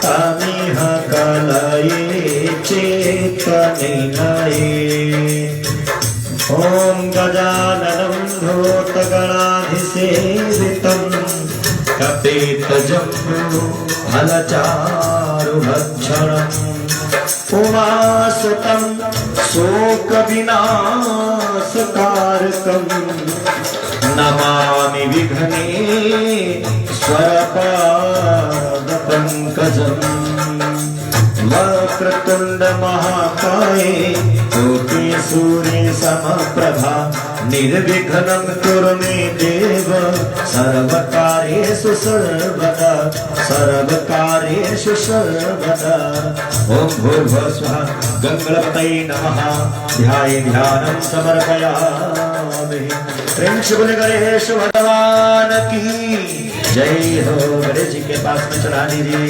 तमिह कलये चेतनिनये। ओम गजाननं भूतगणाधिसेवितं कपित्थजम्बो फलचारुभक्षणम् उमासुतं शोकविनाशकारकम् नमामि विघ्नेश्वरपादपङ्कजम्। वक्रतुण्ड महाकाये कोटिसूर्यसमप्रभा निर्विघ्नं कुरु मे देव सर्वकार्येषु सर्वदा सर्वकार्येषु सर्वदा। ओम भूर्भुवः स्वः गणपतये नमः। ध्यानं समर्पयामि। प्रेम से बोले गणेश भगवान की जय हो। गणेश जी के पास में चढ़ा दीजिए।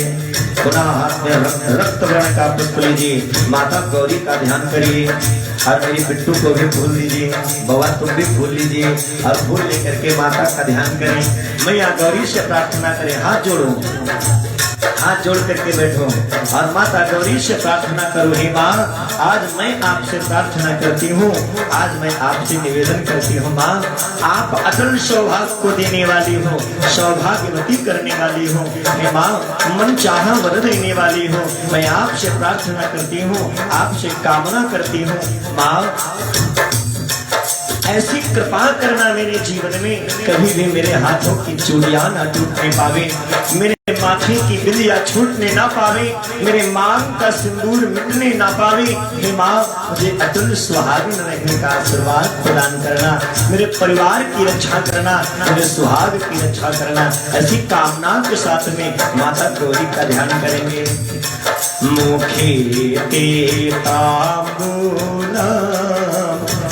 पुनः हाथ में रक्त वर्ण का पुष्प लीजिए। माता गौरी का ध्यान करिए और मेरी बिट्टू को भी फूल लीजिए। बाबा तुम भी फूल लीजिए और फूल लेकर के माता का ध्यान करें। मैया गौरी से प्रार्थना करें। हाथ जोड़ो, हाथ जोड़ करके बैठो और माता गौरी से प्रार्थना करो। हे माँ, आज मैं आपसे प्रार्थना करती हूँ, आज मैं आपसे निवेदन करती हूँ माँ, आप अटल सौभाग्य को देने वाली हो, सौभाग्यवती करने वाली हो। हे माँ, मन चाहा वर देने वाली हो। मैं आपसे प्रार्थना करती हूँ, आपसे कामना करती हूँ माँ, ऐसी कृपा करना मेरे जीवन में कभी भी मेरे हाथों की चूड़ियां ना टूटने पावे, मेरे माथे की बिंदिया छूटने ना पावे, मेरे मांग का सिंदूर मिटने ना पावे। हे माँ, मुझे अतुल सुहागिन रहने का आशीर्वाद प्रदान करना, मेरे परिवार की रक्षा करना, मेरे सुहाग की रक्षा करना। ऐसी कामना के साथ में माता गौरी का ध्यान करेंगे। मुखे ते तांबूलम्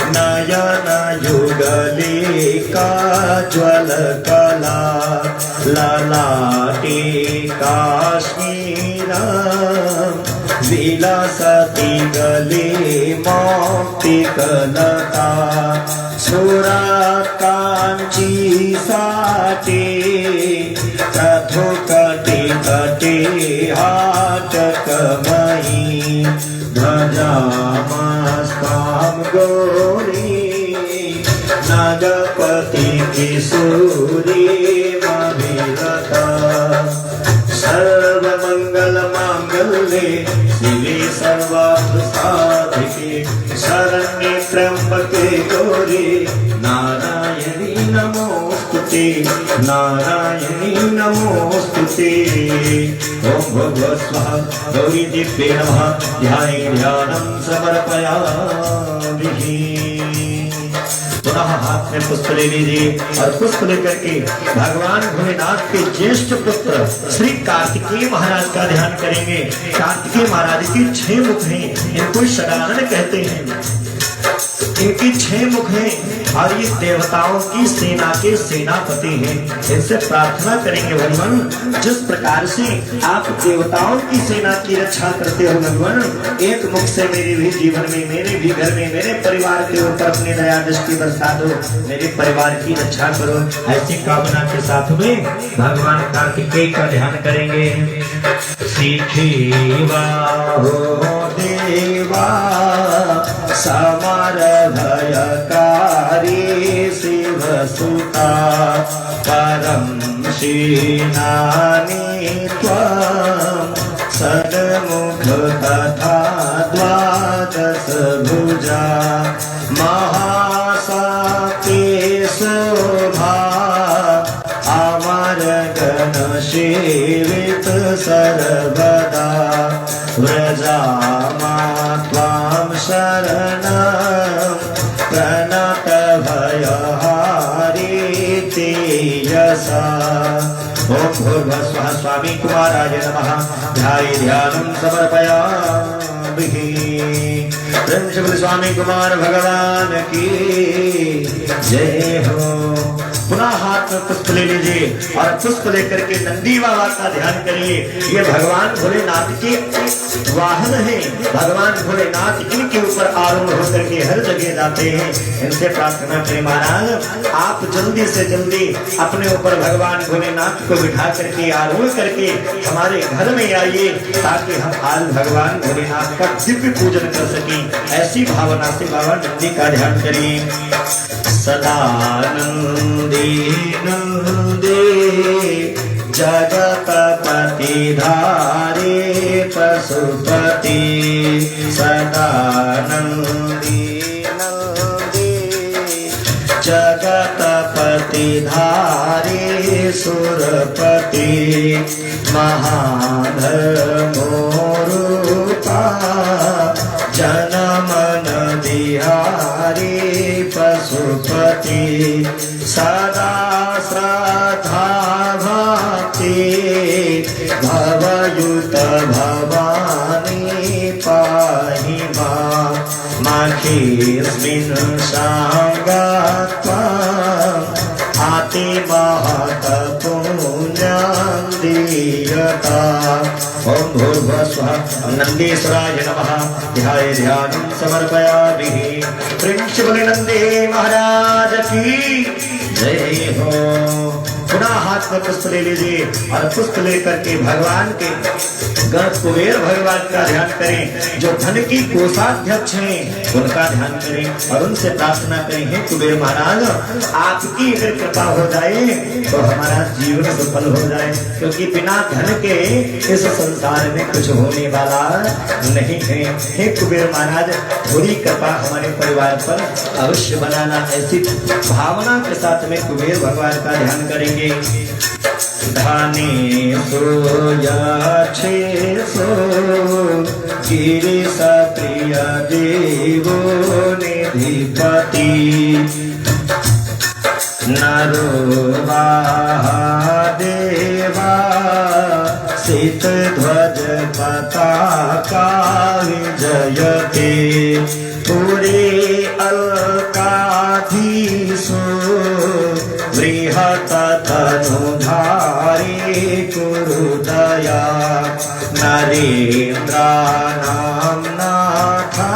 नयन युगले काज्वल कला ललाटे काश्मीरम् विलसति गले मौक्तिकलता सुरकाञ्ची साटे कथोकटे कटे हाटकमयी भजामस्तां गौरी नागपति किशोरी मभिरता। सर्वमंगल मांगल्ये शिवे सर्वार्थसाधिके शरण्ये त्र्यंबके गौरी नारायणी नमोस्तुते नारायणी नमोस्तुते। ओम भगवत् स्वः गौरी दिव्ये नमः। ध्यानं समर्पयामि। पुनः हाथ में पुष्प ले लीजिए और पुष्प लेकर के भगवान भोलेनाथ के ज्येष्ठ पुत्र श्री कार्तिकेय महाराज का ध्यान करेंगे। कार्तिकेय महाराज के 6 मुख हैं, इनको षडानन कहते हैं। इनकी 6 मुख हैं और ये देवताओं की सेना के सेनापति हैं। इनसे प्रार्थना करेंगे भगवान, जिस प्रकार से आप देवताओं की सेना की रक्षा करते हो भगवान, एक मुख से मेरे भी जीवन में, मेरे भी घर में, मेरे परिवार के ऊपर अपनी दया दृष्टि बरसा दो, मेरे परिवार की रक्षा करो। ऐसी कामना के साथ में भगवान कार्तिकेय का ध्यान करेंगे। सीखेवा हो देवा समर भयकारी शिवसुता परम सेनानी त्वं सन्मुख तथा द्वादश भुजा महाशक्ति शोभा अमर गण सेवित सर्वदा व्रजामा त्वां शरणं प्रणत भयहारी तेजसा। ओम भूर्भुवः स्वः स्वामी कुमाराय नमः। ध्यानं समर्पयामि। प्रेम से बोले स्वामी कुमार भगवान की जय हो। पुनः हाथ में पुष्प ले लीजिए और पुष्प लेकर के नंदी बाबा का ध्यान करिए। ये भगवान भोलेनाथ के वाहन हैं। भगवान भोलेनाथ इनके ऊपर आरूढ़ होकर के हर जगह जाते हैं। इनसे प्रार्थना करें महाराज, आप जल्दी से जल्दी अपने ऊपर भगवान भोलेनाथ को को बिठा करके आरूढ़ करके हमारे घर में आइए, ताकि हम आज भगवान भोलेनाथ का दिव्य पूजन कर सकें। ऐसी भावना से बाबा नंदी का ध्यान करिए। सदानंदी नंदी जगतपति धारे पशुपति, सदानंदी नंदी जगतपति धारे सुरपति, महाधर्मोरूपा जनमन बिहारी पशुपति, सदा श्रद्धा भक्ति भवयुत भवानी पाहि माखिस्मिन् सांगत्वा आति महत पुण्यं दीयता। ओम भूर्भुवः स्वः नंदीश्वराय नमः। ध्याये ध्यानं समर्पयामि। प्रिंसिपल नंदी महाराज की जय हो। पुनः हाथ में पुष्प ले लीजिए और पुष्प लेकर के भगवान के कुबेर भगवान का ध्यान करें। जो धन की कोषाध्यक्ष हैं उनका ध्यान करें और उनसे प्रार्थना करें, हे कुबेर महाराज आपकी अगर कृपा हो जाए तो हमारा जीवन सफल हो जाए, क्योंकि बिना धन के इस संसार में कुछ होने वाला नहीं है। हे कुबेर महाराज थोड़ी कृपा हमारे परिवार पर अवश्य बनाना। ऐसी भावना के साथ में कुबेर भगवान का ध्यान करेंगे। धनी सोयाक्षेसो गिरीश प्रिय देवो निधिपति, नरो देवा शीत ध्वज पताका विजयते, पुरे अलकाधीशो बृहत तनुधारी कुरुदया, नरेन्द्राणां नाथा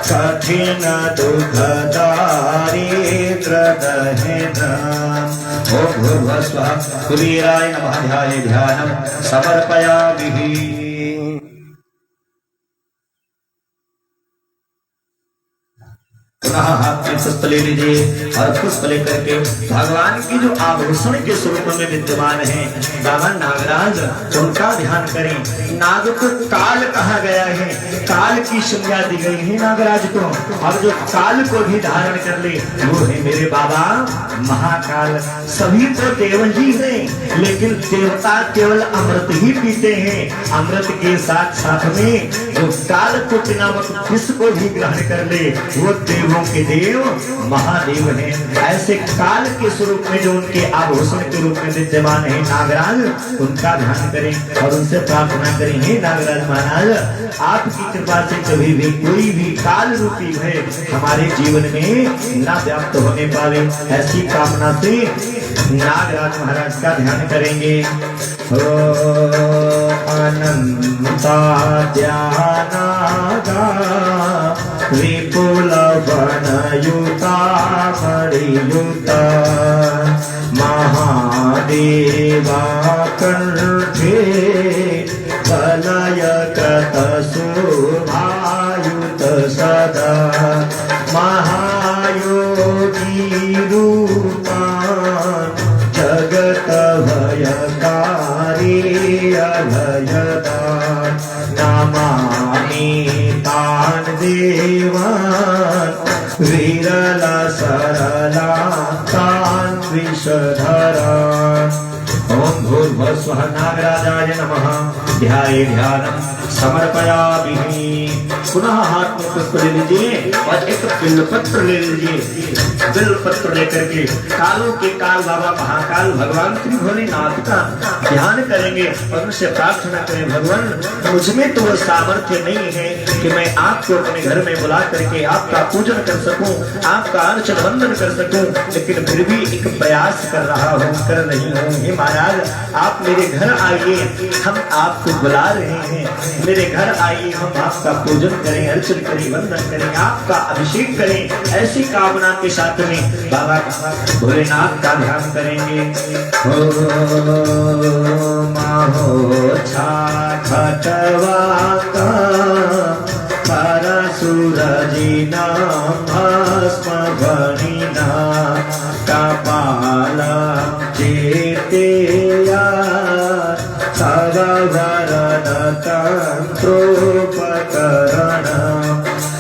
कठिन दुःखदारिद्र्यदहेन्द्रम्। ओम भूर्भुवः स्वः कुबेराय नमः। ध्याये ध्यानं समर्पयामि। पुनः हाथ में पुष्प ले लीजिए और पुष्प लेकर के भगवान की जो आभूषण के स्वरूप में विद्यमान है बाबा नागराज, उनका ध्यान करें। नाग को काल कहा गया है, काल की संज्ञा दी गई है नागराज को, और जो काल को भी धारण कर ले वो है मेरे बाबा महाकाल। सभी तो देव ही हैं, लेकिन देवता केवल अमृत ही पीते हैं। अमृत के साथ साथ में जो काल को नामक विष को भी ग्रहण कर ले वो देवों के देव महादेव हैं। ऐसे काल के स्वरूप में जो उनके आभूषण के रूप में विद्यमान है नागराज, उनका ध्यान करें और उनसे प्रार्थना करें, हे नागराज महाराज आपकी कृपा से कभी भी कोई भी काल रूपी है हमारे जीवन में न व्याप्त होने पावे। ऐसी कामना से नागराज महाराज का ध्यान करेंगे। अनंता ध्यानागा विपुल वनयुता मणियुता, महादेवा कंठे कलयकृत शोभायुत सदा, महायोगी रूपा जगत भयकारी अभयदा, नमामि तान् देवान् विरला सरला तान् विषधरान्। ओम भूर्भुवः स्वः नागराजाय नमः। ध्याये ध्यानं समर्पयामि। पुनः हाथ में पुष्प ले लीजिए और एक बिल्वपत्र ले लीजिए। बिल्वपत्र लेकर के कालों के काल बाबा महाकाल भगवान श्री भोलेनाथ का ध्यान करेंगे और उनसे प्रार्थना करें, भगवान मुझमें तो वो सामर्थ्य नहीं है कि मैं आपको अपने घर में बुला करके आपका पूजन कर सकूं, आपका अर्चन वंदन कर सकूं, लेकिन फिर भी एक प्रयास कर रहा हूं, कर रही हूं। हे महाराज आप मेरे घर आइए, हम आपको बुला रहे हैं, मेरे घर आइए, हम आपका पूजन करें, अर्चन करें, वंदन करें, आपका अभिषेक करें। ऐसी कामना के साथ में बाबा भोलेनाथ का ध्यान करेंगे। माहो खटवा का सूरजीना भस्म भणिना कपाल चेतेया सगवरण तंत्रोपकरण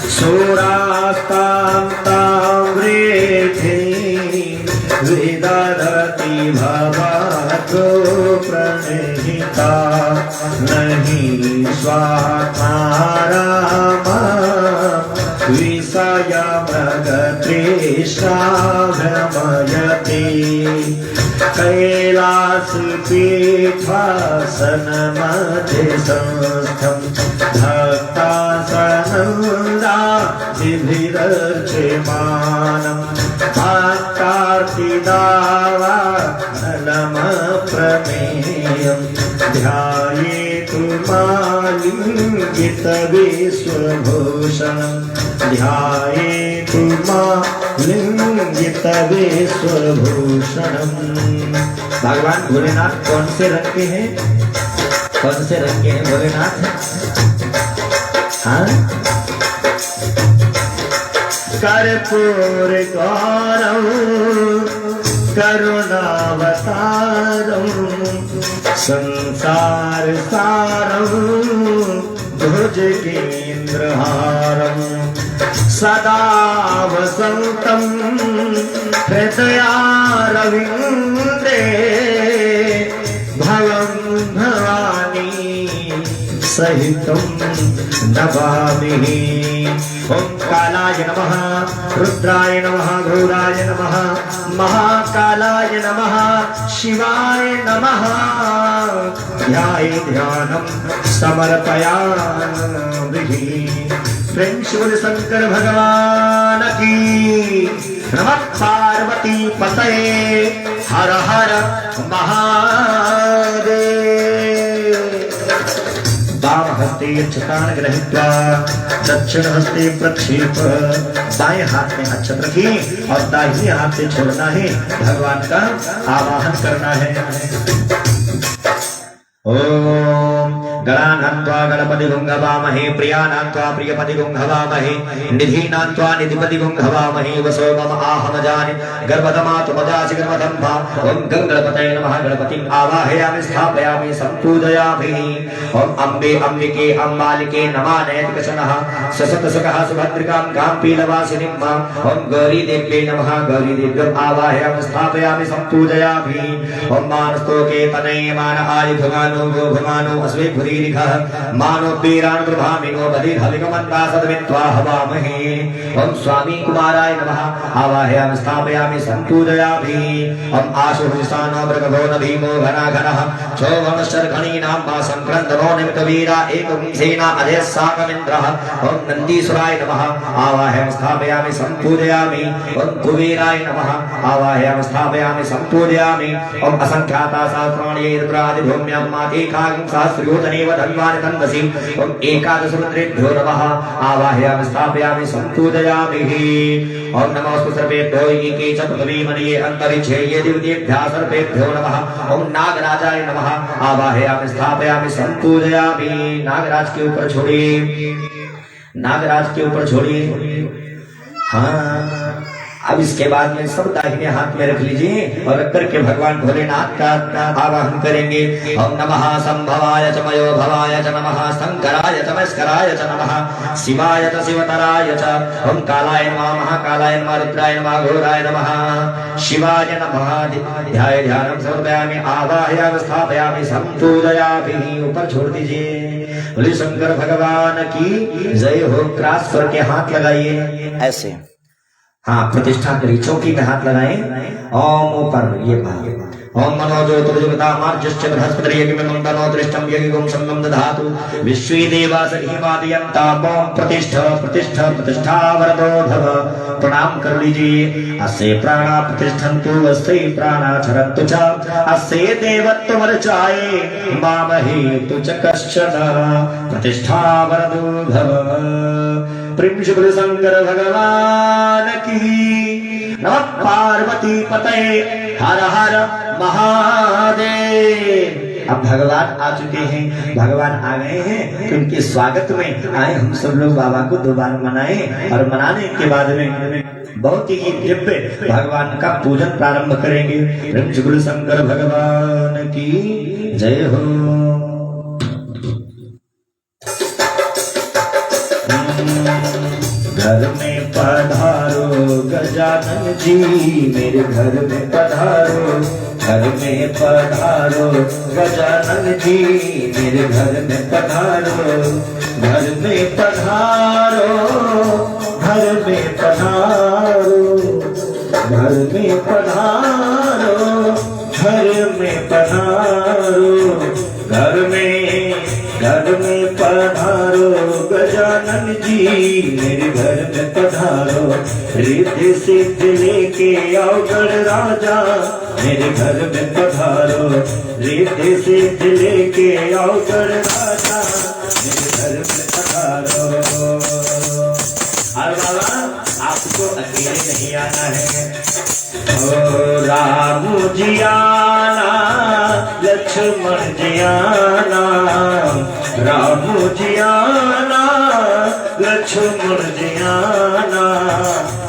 सुरास्ताम्रेधे विदधति भवतो प्रणहिता नहीं स्वात्मारामा विषय मृगतृष्णा भ्रमयते कैलास पीठासन मध्ये संस्थं भक्तासनन्दादिभिरर्च्यमानं भक्तार्तिदावानलमप्रमेयं ध्यायेतु मालिङ्गितविश्वभूषणं ध्यायेतु मालिङ्गितविश्वभूषणम्। भगवान भोलेनाथ कौन से रंग के हैं? कौन से रंग के हैं भोलेनाथ? हाँ, कर्पूर गौरव करुणावतारम संसार सारम भुजगेन्द्रहारम सदा वसंतम हृदयारविंदे भवं भवानी सहितं नमामि। ओम कालाय नमः, रुद्राय नमः, घोराय नमः, महाकालाय नमः, शिवाय नमः। ध्याये ध्यानं समर्पयामि। प्रेम शिव शंकर भगवान की। नमः पार्वती पतये हर हर महादेव। वाम हस्ते अक्षतान गृहीत्वा दक्षिण हस्ते प्रक्षेप। दाएं हाथ में अक्षत रखिए और दाहिने हाथ से छोड़ना है, भगवान का आवाहन करना है। ओम गणानान्त्वा गणपति गुंहवामहे, प्रियानान्त्वा प्रियपति गुंहवामहे, निधीनान्त्वा निधिपति गुंहवामहे। वसो मम आहमजानि गर्भधमातु मजासि गर्भधम्भा। ओम गंगणपतये नमः। गणपतिं आवाहयामि, स्थापयामि, संपूजयामि। ओम अम्बे अम्बिके अम्बालिके नमानयतिकशनः ससतसुखः सुभद्रिकां गां पीलवासिनीं मां। ओम गौरी देव्यै नमः। गौरी देव्यम् आवाहयामि, स्थापयामि, संपूजयामि। ओम मानस्तोके तनये मान आयुधमानो गोभमानो अस्वे भुरीरिखः मानो पीरान् प्रभामिनो बधिर्हविकमन्ता सद्वित्वा हवामहे। ओम स्वामी कुमाराय नमः। आवाहयामि, स्थापयामि, संपूजयामि। ओम आशुभुसानो मृगभो भीमो घनाघनः चौवनश्चर्घणीनां वा संक्रन्दनो निमितवीरा एकविंशेना अधेस्साकमिन्द्रः। ओम नन्दीश्वराय नमः। आवाहयामि, स्थापयामि, संपूजयामि। ओम कुबेराय नमः। आवाहयामि, स्थापयामि, संपूजयामि। ओम असंख्याता सहस्राणि भूम्यां एकाकिं सहस्रयोजनेव धन्वानि तन्वसि। ओम एकादश रुद्रेभ्यो नमः। आवाहयामि, स्थापयामि, संपूजयामि। ओम नमोस्तु सर्वेभ्यो एके च पृथिवी मन्ये अन्तरिक्षे ये दिव्येभ्यः सर्वेभ्यो नमः। ओम नागराजाय नमः। आवाहयामि, स्थापयामि, संपूजयामि। नागराज के ऊपर छोड़िए, नागराज के ऊपर छोड़िए। हाँ, अब इसके बाद में सब दाहिने हाथ में रख लीजिए और रख करके भगवान भोलेनाथ का आवाहन करेंगे। ओम नमः संभवाय च मयो भवाय च नमः, शंकराय च मस्कराय च नमः, शिवाय च शिवतराय च। ओम कालाय नमः, महाकालाय नमः, रुद्राय नमः, घोराय नमः, शिवाय नमः। ध्याय ध्यानं समर्पयामि, आवाहयामि, स्थापयामि, संपूजयामि। ऊपर छोड़ दीजिए। बोले शंकर भगवान की जय हो। क्रॉस करके हाथ लगाइए ऐसे। हाँ, प्रतिष्ठा करिए, चौकी में हाथ लगाएं। ओम ऊपर ये बात। ओम मनो ज्योतिर्जगतामार्जस्य बृहस्पतिर्यज्ञं तनो दृष्टं यज्ञं संगम दधातु विश्वे देवासहिमादयन्ताम् ओम प्रतिष्ठा प्रतिष्ठा प्रतिष्ठा वरदो भव। प्रणाम कर लीजिए। अस्य प्राणा प्रतिष्ठन्तु अस्य प्राणा चरन्तु च अस्य देवत्व वर्चाये मामहे तु च कश्चन प्रतिष्ठा वरदो भव। प्रेम से बोलो शंकर भगवान की। नमः पार्वती पतये हर हर महादेव। अब भगवान आ चुके हैं, भगवान आ गए हैं, तो उनके स्वागत में आए हम सब लोग बाबा को दोबारा मनाए और मनाने के बाद में बहुत ही दिव्य भगवान का पूजन प्रारंभ करेंगे। प्रेम से बोलो शंकर भगवान की जय हो। घर में पधारो गजानन जी मेरे घर में पधारो, घर में पधारो गजानन जी मेरे घर में पधारो, घर में पधारो, घर में पधारो, घर में पधारो, घर में पधारो, घर में पधारो गजानन जी मेरे घर में पधारो। रिद्धि सिद्धि लेके आओ गण राजा मेरे घर में पधारो, रिद्धि सिद्धि लेके आओ गण राजा मेरे घर में पधारो। और बाबा आपको अकेले नहीं आना है, ओ राम जी आना, लक्ष्मण जी आना, राम जी आना, लक्ष्मण जी आना,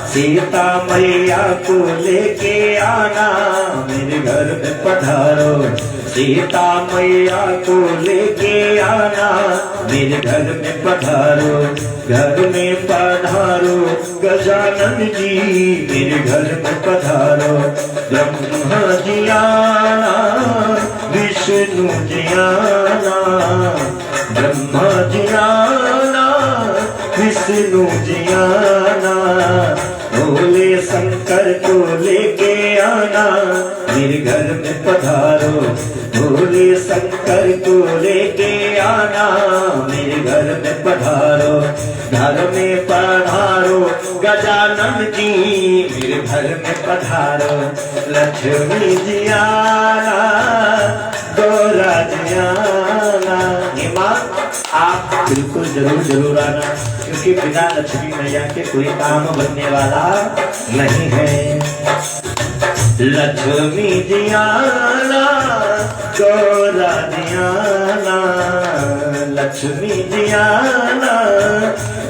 सीता मैया को लेके आना मेरे घर में पधारो, सीता मैया को लेके आना मेरे घर में पधारो, घर में पधारो गजानन जी मेरे घर में पधारो। ब्रह्मा जी आना, विष्णु जी आना, ब्रह्मा जी आना, विष्णु जी आना, भोले शंकर को लेके आना मेरे घर में पधारो, भोले शंकर को लेके आना मेरे घर में पधारो। घर में पधारो गजानन जी मेरे घर में पधारो, लक्ष्मी जी आना, गौरा जी आना। माँ आप बिल्कुल जरूर जरूर आना, क्योंकि बिना लक्ष्मी मैया के कोई काम बनने वाला नहीं है। लक्ष्मी जी आना, गौरा जी आना, लक्ष्मी जी आना,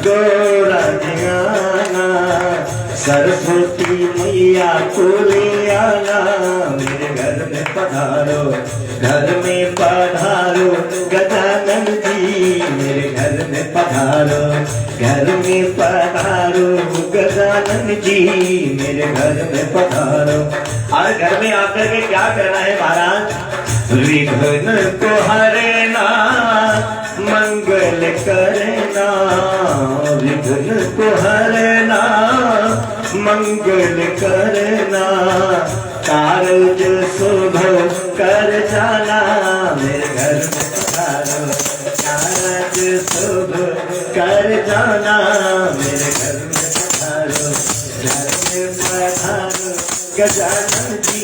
गौरा जी आना, सरस्वती मैया को ले आना मेरे घर में पधारो, घर में पधारो गजानन जी मेरे घर में पधारो, घर में पधारो गजानन जी मेरे घर में पधारो। और घर में आकर के क्या करना है महाराज? विघ्न को हरना, मंगल करना, विघ्न को हरना, मंगल करना, कारज शुभ कर जाना मेरे घर में पधारो, कारज शुभ कर जाना मेरे घर में पधारो, घर में पधारो गजानन जी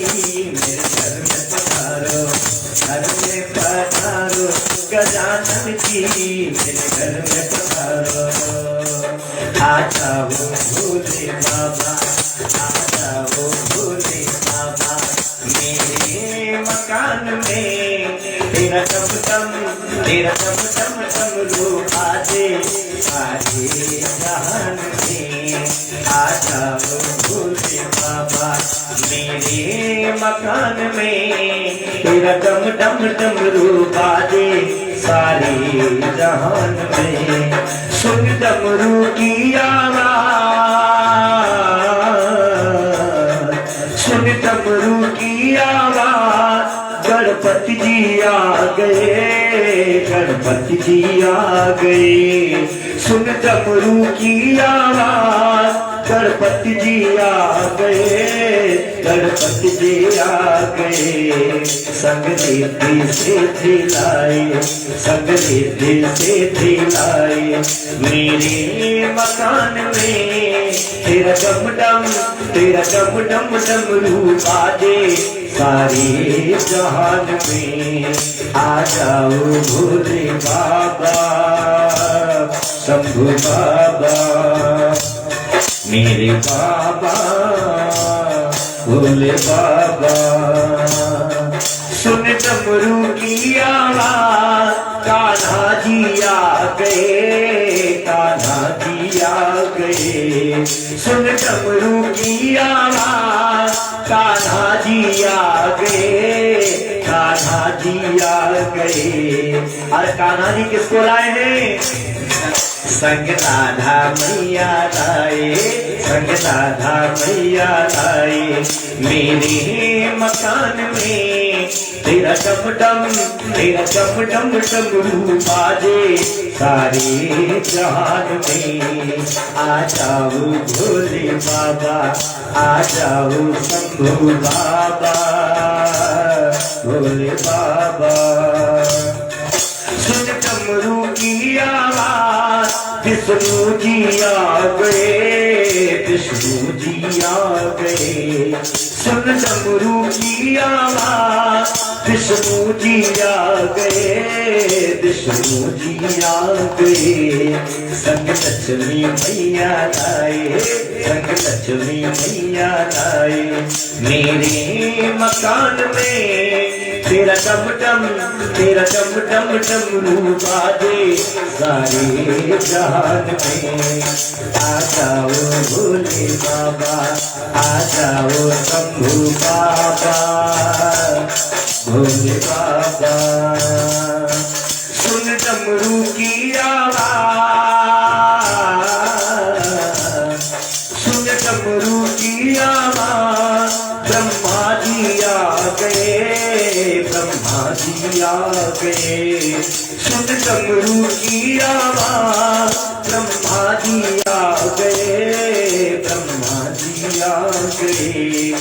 मेरे घर में पधारो, घर में पधारो गजानन जी मेरे घर में पधारो। आ जाओ भोले बाबा, आ जाओ भोले बाबा, मेरे मकान में तेरा टम टम, तेरा टम टम डमरू आजे आजे जहान में। आ जाओ भोले बाबा मेरे मकान में तेरा टम टम डमरू बाजे सारे जहान में। सुन डमरू की आवाज, सुन डमरू की आवाज, गणपति जी जी आ गए, गणपति जी आ गए। सुन डमरू की आवाज, गणपति जी आ गए, गणपति जी आ गए। संग रिद्धि सिद्धि लाए, संग रिद्धि सिद्धि लाए। मेरे मकान में तेरा डम डम, तेरा डम डम डमरू बाजे सारे जहान में। आ जाओ भोले बाबा, शंभू बाबा, मेरे बाबा भोले बाबा। सुन डमरू की आवाज, कान्हा जी आ गए, कान्हा जी आ गए। सुन डमरू की आवाज, कान्हा जी आ गए, कान्हा जी आ गए। अरे कान्हा जी किसको लाए हैं? संग राधा मैया लाए, संग राधा मैया लाए। मेरे मकान में तेरा डम डम, तेरा डम डम डमरू बाजे सारे जहान में। आ जाओ भोले बाबा, आ जाओ शंभू बाबा, भोले बाबा। सुन डमरू की आवाज, विष्णु जी आ गए, विष्णु जी आ गए। सुन डमरू की आवाज, विष्णु जी आ गए, विष्णु जी आ गए। संग लक्ष्मी मैया लाए, संग लक्ष्मी मैया लाए। मेरे मकान में तेरा डम डम, तेरा डम डम डमरू बाजे सारे जहान में। आ जाओ भोले बाबा, आ जाओ शंभू बाबा, भोले बाबा। सुन डमरू की आवाज, सुन डमरू की आवाज। ब्रह्मा जी आ गए, ब्रह्मा जी आ गए। सुन डमरू की आवाज, ब्रह्मा जी आ गए, ब्रह्मा जी आ गए।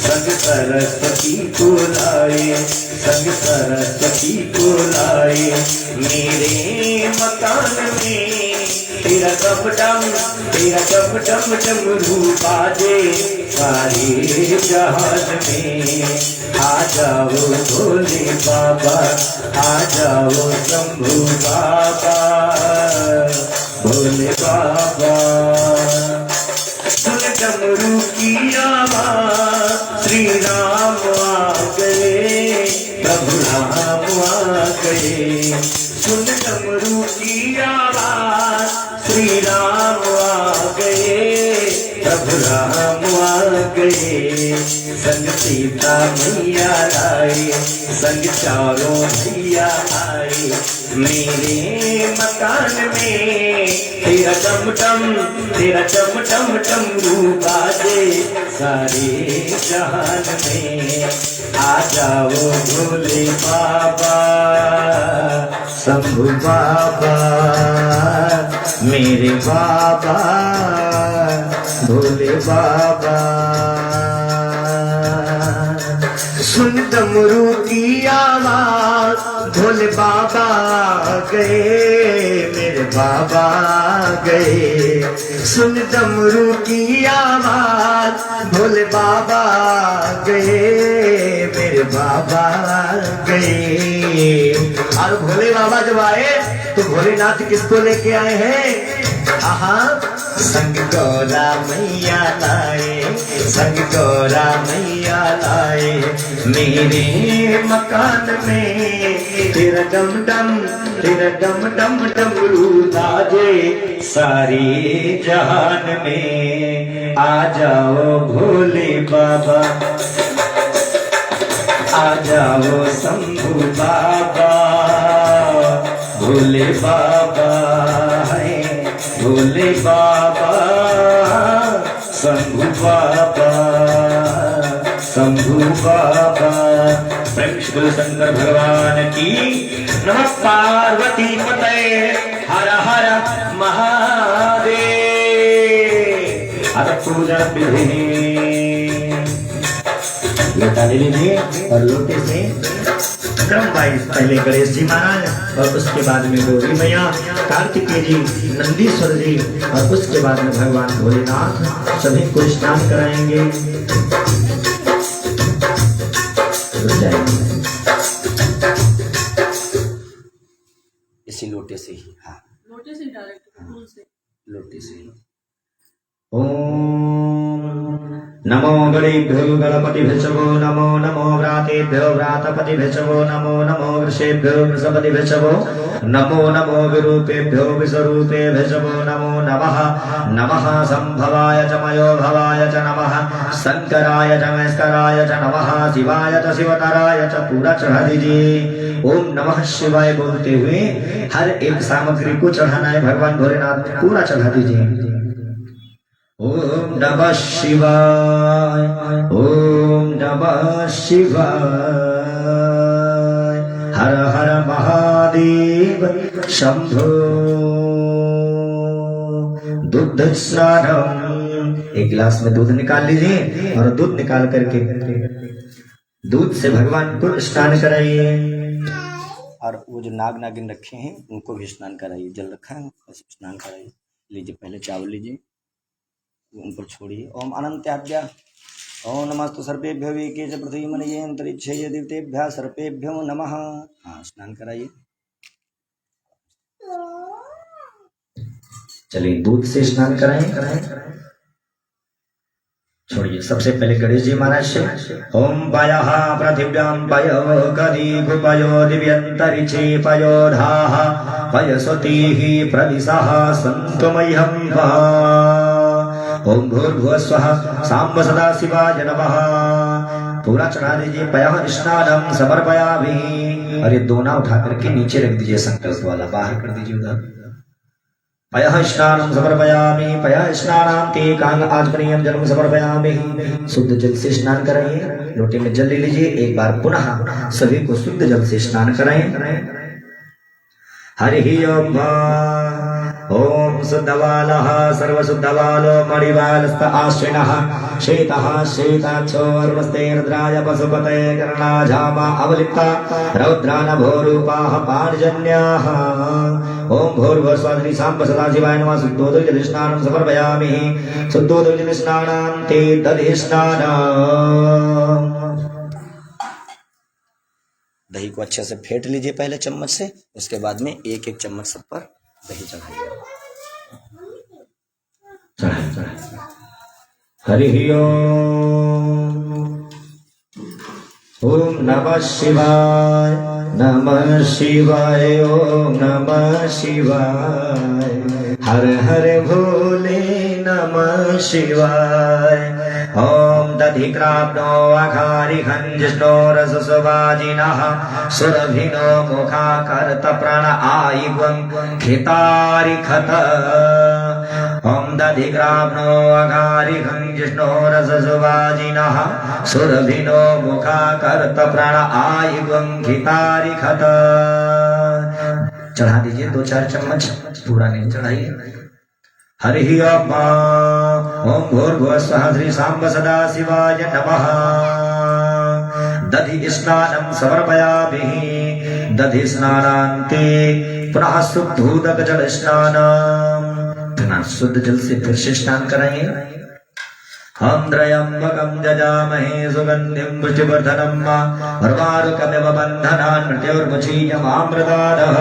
संग सरस्वती को लाए, संग सरस्वती को लाए। मेरे मकान में तेरा डम डम, तेरा डम डम डमरू बाजे सारे जहान में। आ जाओ भोले बाबा, आ जाओ शंभू बाबा, भोले बाबा। सुन डमरू की आवाज, श्री राम आ गए, प्रभु राम आ गए। सुन डमरू की आवाज, श्री राम आ गए, प्रभु राम आ गए। संग सीता मैया लाए, संग चारों भैया आए। मेरे मकान में तेरा डम डम, तेरा डम डम डमरू बाजे सारे जहान में। आ जाओ भोले बाबा, शंभू बाबा, मेरे बाबा भोले बाबा। सुन डमरू की आवाज, भोले बाबा गए, मेरे बाबा गए। सुन डमरू की आवाज, भोले बाबा गए, मेरे बाबा गए। और भोले बाबा जब आए तो भोलेनाथ किसको लेके आए हैं? आहा, संग गौरा मैया लाए, संग गौरा मैया लाए। मेरे मकान में तेरा डम डम, तेरा डम डम डमरू बाजे सारी जहान में। आ जाओ भोले बाबा, आ जाओ शंभू बाबा, भोले बाबा है, भोले बाबा, शंभू बाबा, शंभू बाबा। शिव शंकर भगवान की। नमः पार्वती पतये हर हर महादेव। अब पूजा विधि लोटा ले लीजिए और लोटे से क्रम वाइज पहले गणेश जी महाराज और उसके बाद में गौरी मैया, कार्तिकेय जी, नंदीश्वर जी और उसके बाद में भगवान भोलेनाथ सभी को स्नान कराएंगे। इसी लोटे से ही, हाँ लोटे से डायरेक्ट फूल से लोटे से ही। ओम नमो गणेभ्यो गणपतिभ्यो नमो नमो व्रातेभ्यो व्रातपतिभ्यो नमो नमो वृषेभ्यो वृषपतिभ्यो नमो नमो विरूपेभ्यो विषरूपेभ्यो नमो नमः। नमः संभवाय च मयो भवाय च नमः, शंकराय च मस्कराय च नमः, शिवाय च शिवतराय च पूरा चढ़ा दीजिए। ओम नमः शिवाय बोलते हुए हर एक सामग्री को चढ़ाना है भगवान भोलेनाथ, पूरा चढ़ा दीजिए। ओम नमः शिवाय, ओम नमः शिवाय, हर हर महादेव शंभो। दूध स्नानम, एक गिलास में दूध निकाल लीजिए और दूध निकाल करके दूध से भगवान को स्नान कराइए। और वो जो नाग नागिन रखे हैं उनको भी स्नान कराइए, जल रखा है स्नान कराइए। लीजिए पहले चावल लीजिए, उन पर छोड़िए। ओम अनंत्याद्या ओम नमस्तु सर्पेभ्यो विके च पृथ्वी मनये अंतरिक्षे दिव्येभ्यः सर्पेभ्यो नमः। हाँ स्नान कराइए। चलिए दूध से स्नान कराएं। छोड़िए सबसे पहले गणेश जी महाराज से। ओम पयः पृथिव्यां पयो गदि पयो दिव्यंतरिक्षे पयो धाः पयसतीः प्रदिशः सन्तु मह्यं वा। ओम भूर्भुवः स्वः साम्ब सदा शिवाय नमः। पूरा चढ़ा दीजिए। पयः स्नानं समर्पयामि, और ये दोना उठा करके नीचे रख दीजिए, संकल्प वाला बाहर कर दीजिए उधर। पयः स्नानं समर्पयामि, पयः स्नानान्ते कांग आचमनीयं जलम समर्पयामि। शुद्ध जल से स्नान कराइए। लोटे में जल ले लीजिए, एक बार पुनः सभी को शुद्ध जल से स्नान कराएं। हरि ओम। ओम शुद्धवालः सर्वशुद्धवालो मणिवालस्त आश्विनः श्वेतः श्वेताक्षो अरुणस्ते रुद्राय पशुपते कर्णाझामा अवलिप्ता रौद्रानभोरूपाः पार्जन्याः। ओम भूर्भुवस्वाहा साम्ब सदाशिवाय नमः। शुद्धोदकजलस्नानं समर्पयामि, शुद्धोदकजलस्नानान्ते दधिस्नानम्। दही को अच्छे से फेंट लीजिए पहले चम्मच से, उसके बाद में एक एक चम्मच सब पर दही चढ़ाइए। हरि ओम। ओम नमः शिवाय, नमः शिवाय, ओम नमः शिवाय, हर हर भोले नमः शिवाय। ओम दधिक्राप्नो अघारिघं जिष्णो रससुवाजिनः सुरभिनो मुखाकर्त प्रण आयिवं खितारिखत। ओम दधिक्राप्नो अघारिघं जिष्णो रससुवाजिनः सुरभिनो मुखाकर्त प्रण आयिवं खितारिखत। चढ़ा दीजिए 2-4 चम्मच, पूरा नहीं चढ़ाइए। हरि ओम। ओम भूर्भुवः स्वः श्री सांब सदा शिवाय नमः। दधि स्नानं समर्पयामि, दधि स्नानान्ते पुनः शुद्धोदक जल स्नानं। शुद्ध जल से फिर से स्नान कराइए। हम त्र्यंबकं जजामहे सुगंधिं पुष्टिवर्धनं उर्वारुकमिव बन्धनान् मृत्योर्मुचीयमामृतादः।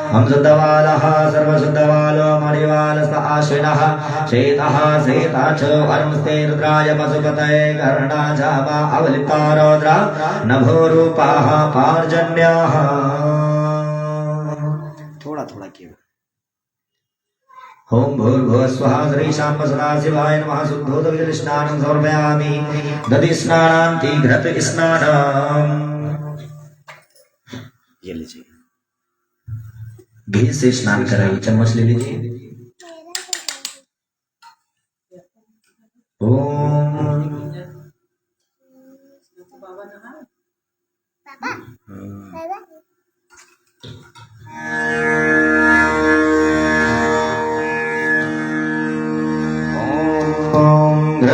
हम शुद्धवालः सर्वशुद्धवालो मणिवालस्त आश्विनः श्वेतः श्वेताक्षो अरुणस्ते रुद्राय पशुपतये कर्णाझामा अवलिप्ता रौद्रा नभोरूपाः पार्जन्याः। थोड़ा थोड़ा किया। ओम भूर्भुवः स्वः श्री शाम्ब सदाशिवाय नमः। शुद्धोदक स्नानं समर्पयामि, दधि स्नानान्ते घृत स्नानम्। ये लीजिए, घी से स्नान कराइए, चम्मच ले लीजिए। ओम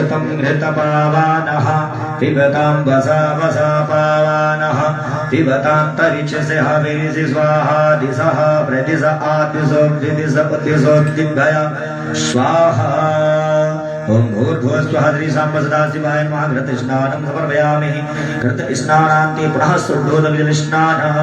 घृतं घृतपावानः पिबतां वसा वसा पावानः पिबतां तरिचसे हविरिसि स्वाहा दिशः प्रतिस आद्युसोऽद्विदिश पत्युसोऽद्विभय स्वाहा ओम भूर्भुवस्वः श्रीशाम्ब सदाशिवाय नमः घृतस्नानं समर्पयामि घृतस्नानान्ते पुनः शुद्धोदकजलस्नानः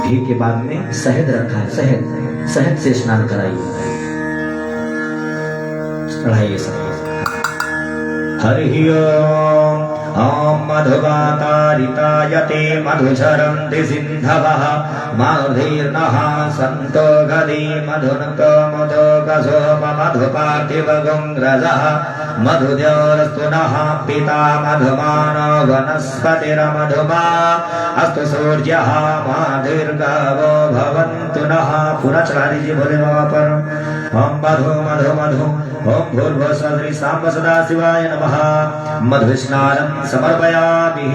घी के बाद में शहद रखा है, शहद से स्नान कराइए, चढ़ाइए सब। हरि ओम ओम मधुवातारितायते मधुचरन्ति सिन्धवः माधुर्नः सन्तो गदी मधुनक मधुपार्थिवगुङ्ग्रजः मधुद्योरस्तु नः पिता मधुमानो वनस्पतिरमधुमा अस्तु सूर्यः माधुर्गावो भवन्तु नः। पूरा चढ़ा दीजिए भोले बाबा पर। ओम मधु मधु मधु ओम भूर्भुवस्सुः श्री सांब सदाशिवाय नमः मधु स्नानं समर्पयामि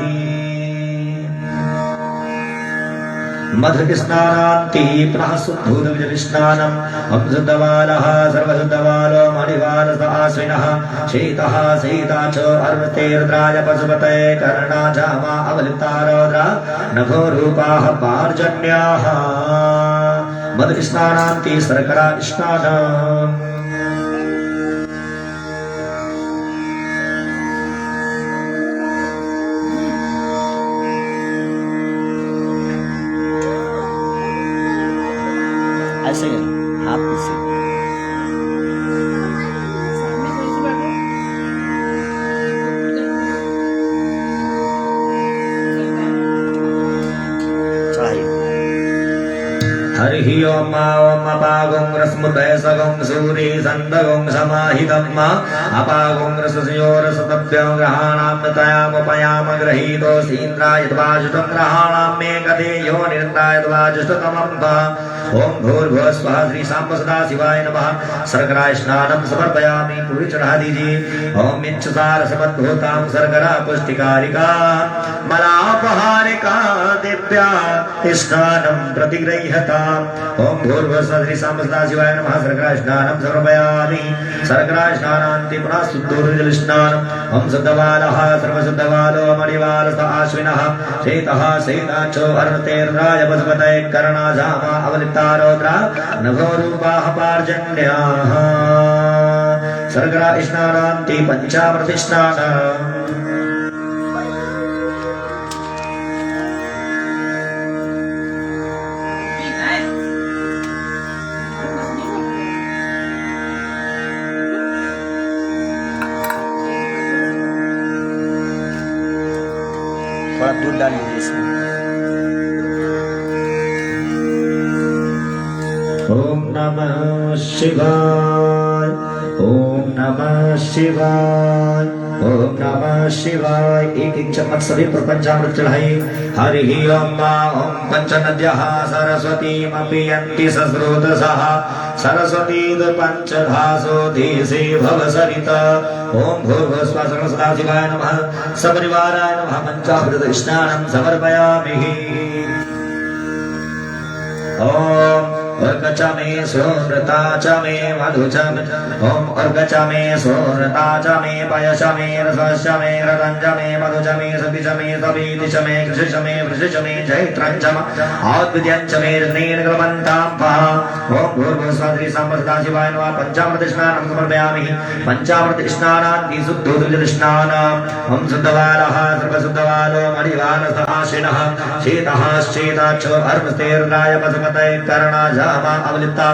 मधु स्नानान्ते पुनः शुद्धोदकजलस्नानम् ओम शुद्धवालः सर्वशुद्धवालो मणिवालस आश्विनः शेतः सहिता च अर्वतेर्द्राय पशुपतये कर्णा जामा अवलिप्तारौद्रा नभो रूपाः पार्जन्याः मधु स्नानान्ते शर्करा स्नानम् ऐसे हाथ से सामने कोई सी बैठो। चढ़ाइए। हरि ओम ओम अपागुं रस्मुतयसगुं सूरि सन्दगुं समाहितं अपागुं रसयोरसतभ्यं ग्रहाणां तयामुपयाम गृहीतोऽसीन्द्राय त्वाजुष्टं ग्रहाणां मे गते यो निर्ताय त्वाजुष्टतमं ओम भूर्भुवस्वः श्री सांब सदाशिवाय नमः शर्करा स्नानं समर्पयामि। पूरी चढ़ा दीजिए। ओम इच्छुसार समद्भूतां शर्करा पुष्टिकारिका मलापहारिका दिव्या स्नानं प्रतिगृह्यताम्। ओम भूर्भुवस्वः श्री सांब सदाशिवाय नमः शर्करा स्नानं समर्पयामि शर्करा स्नानान्ते पुनः शुद्धोदकजलस्नानम् ओम शुद्धवालः सर्वशुद्धवालो मणिवालस आश्विनः शेतः सहिता च अर्वतेर्द्राय पशुपतये कर्णा जामा अवलिप्तारौद्रा नभो रूपाः पार्जन्याः शर्करा स्नानान्ते पंचामृत स्नानम् थोड़ा दूध डाल लीजिए इसमें। ओम नमः शिवाय ओम नमः शिवाय ओम नमः शिवाय। एक एक चम्मच सभी पर पंचामृत चढ़ाइए। हरि ओम ओम पंचनद्यः सरस्वतीमपि यन्ति सस्रोतसः सरस्वती पंचधासो देशे भवसरिता। ओम भूर्भुवस्वः सदाशिवाय नमः सपरिवाराय नमः पंचामृत स्नानं समर्पयामि। ओम अर्घ च मे सोनृता च मे मधु च मे ओम अर्घ च मे सोनृता च मे पय च मे रस च मे रतं च मे मधु च मे सति च मे सवीति च मे कृषि च मे वृषि च मे जैत्रं च मे आद्विद्यं च मे रत्नेन ग्रमन्तां पः। ओम भूर्भुवस्वः श्री सांब सदाशिवाय नमः पंचामृत स्नानं समर्पयामि पंचामृत स्नानान्ते शुद्धोदकजलस्नानम् ओम शुद्धवालः सर्वशुद्धवालो मणिवालस आश्विनः शेतः शेता च अर्वतेर्द्राय पशुपतये कर्णा जामा अवलिप्ता